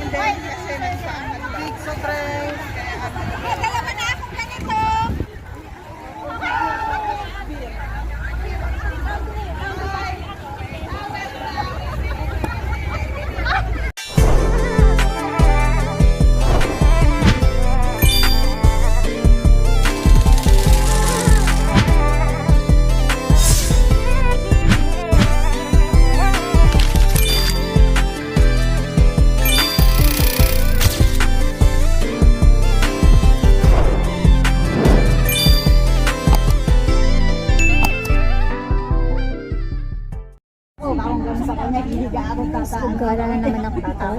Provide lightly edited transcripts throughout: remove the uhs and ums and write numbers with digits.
din kasi nagsama big surprise. Dalawa na akong ganito. Gala na naman ako dito.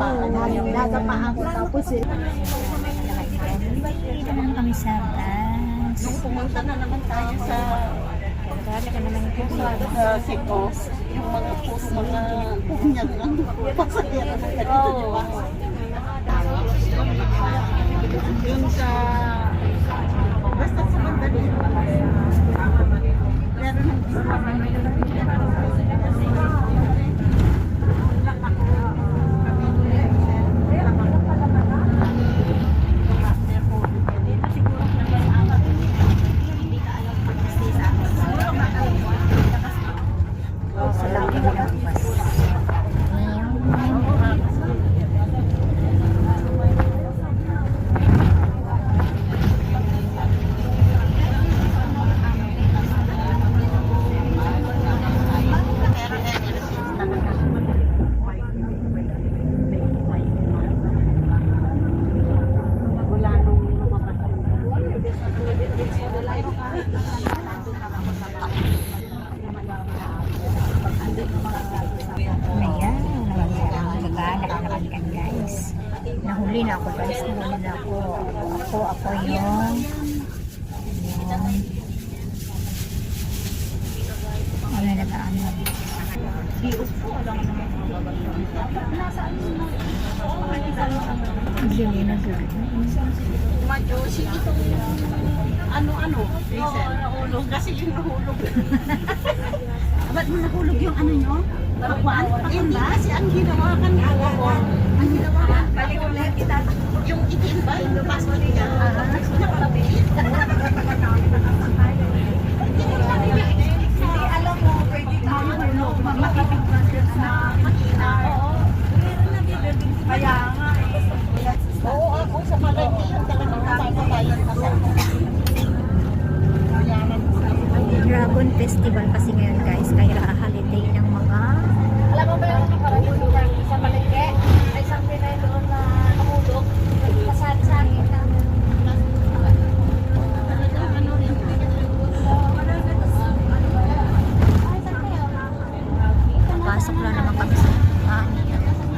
Nasa pa ako tapos eh. Dito naman kami sa bus. Pumunta na naman tayo sa Cebu. Yung mga punyag lang. Pasahero na dito, di ba? Yun sa... Basta sa banda dito. Meron ng Nahuli na ako guys, nahuli na ako. Ako yung wala na taan na. Hindi na gawin. Majoshi itong ano-ano, Hazel. Nahulog kasi yung nahulog. Ba't mo nahulog yung ano nyo? Bakwan? Hindi kasi ang ginawa kan ang ginawa kan balik ulit kita yung itim ba yung lumas mo niya nakapit. Hindi alam mo, pwede tayo hulog. Makipag-process na makina. Oo. Kaya nga eh. Oo, ako sa palengke yung talagang papabayan ka sa Dragon Festival kasi ngayon guys, kaya holiday ng mga Alam mo ba yung nakaraan sa palengke? May isang Pinay doon na nahulog. Nagpasabi sa akin na pasok lang naman kami sa pasok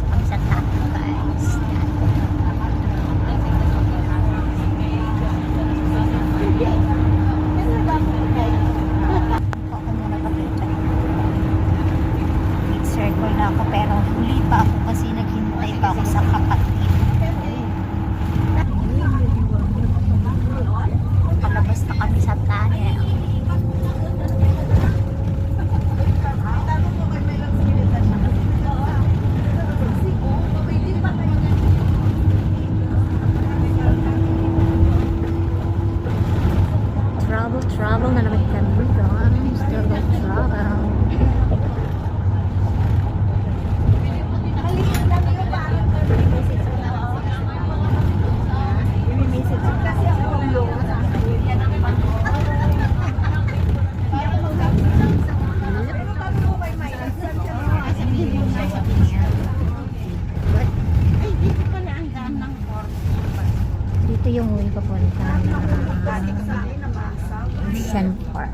kami sa tato guys. Circle na ako pero huli pa ako kasi naghintay pa ako sa kapatid. Palabas na kami sa tunnel. Travel na naman kami guys. Travel. Dito yung way papunta na Ocean Park.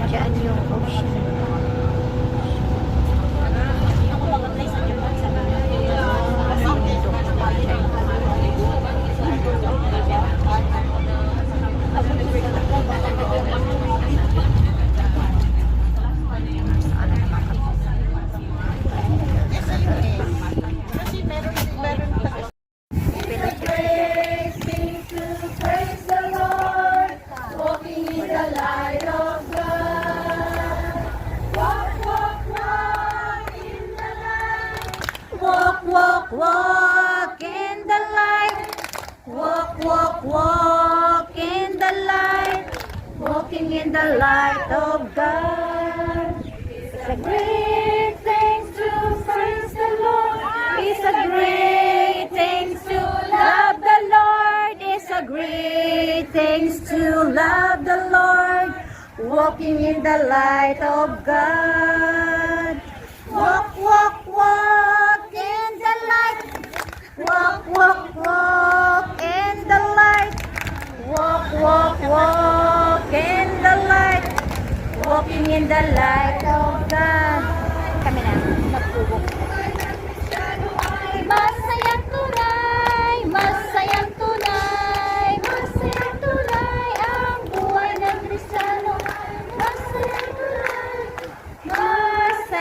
Diyan yung ocean. Walk, walk, walk in the light. Walk, walk, walk in the light. Walking in the light of God. It's a great thing to praise the Lord. It's a great thing to love the Lord. It's a great thing to love the Lord. Walking in the light of God. Walk, walk, walk in the light. Walk, walk, walk in the light. Walk, walk, walk in the light. Walking in the light of God. Kami na, magpubok. Masayang tunay, masayang tunay, masayang tunay ang buhay ng Kristiyano. Masayang tunay, masayang.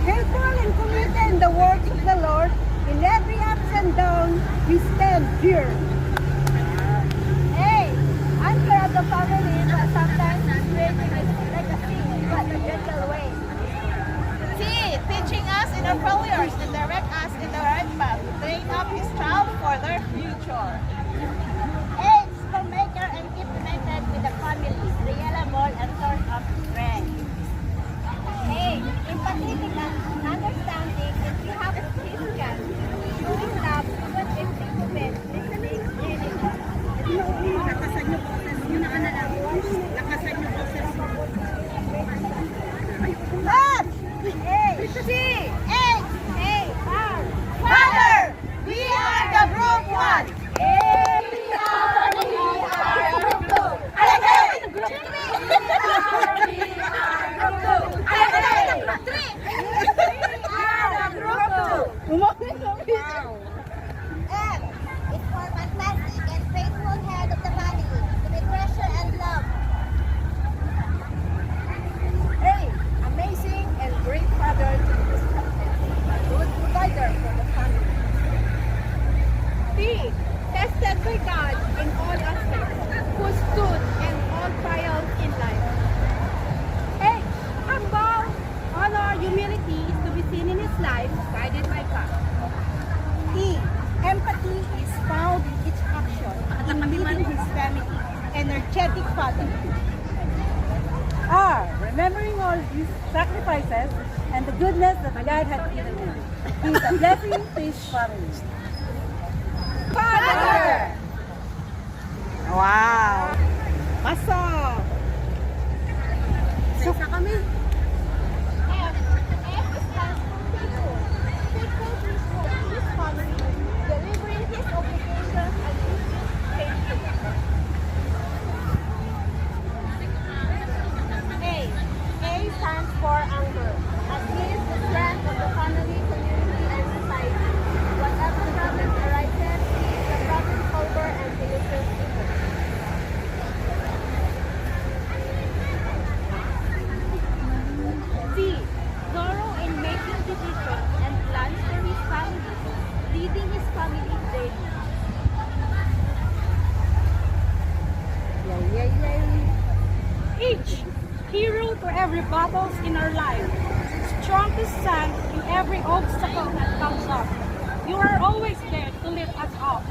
Faithful and committed in the works of the Lord, in every ups and down, we stand here. Hey, I'm proud of the family, but sometimes creating is like a thing, but the gentle way. See, teaching us in our failures and direct us in the right path to train up his child for their future. H, homemaker and keep united with the family, reliable and source of strength. Hey, empathy and understanding if you have a Christian, showing love even if they commit, listening, learning. Lakasan niyo boses. Yun ang ano lang. Lakasan niyo boses. F, A, C, H, A, R. Father, we are the group 1. M is for fantastic and faithful head of the family to be treasured and loved. A, amazing and great father to be respected. A good provider for the family. B, tested by God in all aspects, who stood in all trials in life. H, humble, honor, humility is to be seen in his life, guided by God. E, empathy is found in each action, in leading his family. Energetic father. R, remembering all his sacrifices and the goodness that God had given him. He is a blessing to his family. Father! Wow! Pasok! Isa kami. F stands for faithful. Faithful to his family, delivering his obligations and duties faithfully. A stands for anchor, as he is the strength of the family, community, and society. Whatever problem arises, he is the problem solver and solution seeker. C, thorough in making decisions and plans for his family, leading his family daily. H, hero to every battles in our life, strong to stand in every obstacle that comes up. You are always there to lift us up.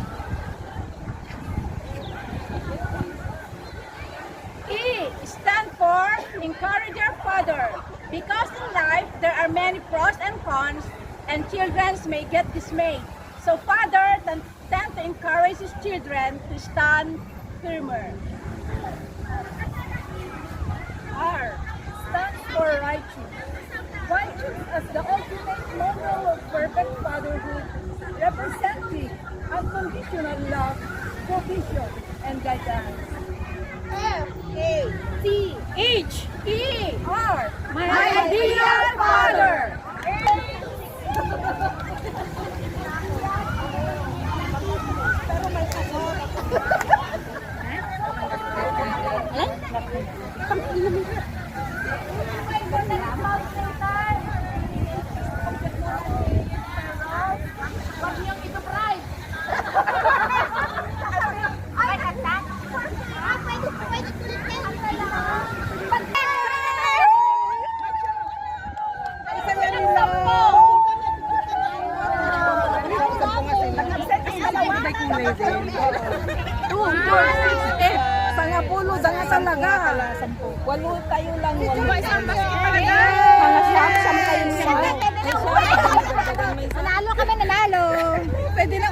E, stand for encourager father. Because in life there are many pros and cons, and children may get dismayed. So father tend to encourage his children to stand firmer. R stands for righteous. Righteous as the ultimate model of perfect fatherhood, representing unconditional love, provision, and guidance. F, A, C, H, E, R, my ideal father. talaga. Walo kayo lang. Pangasam kayo sa. Nanalo kami, nanalo. Pwede na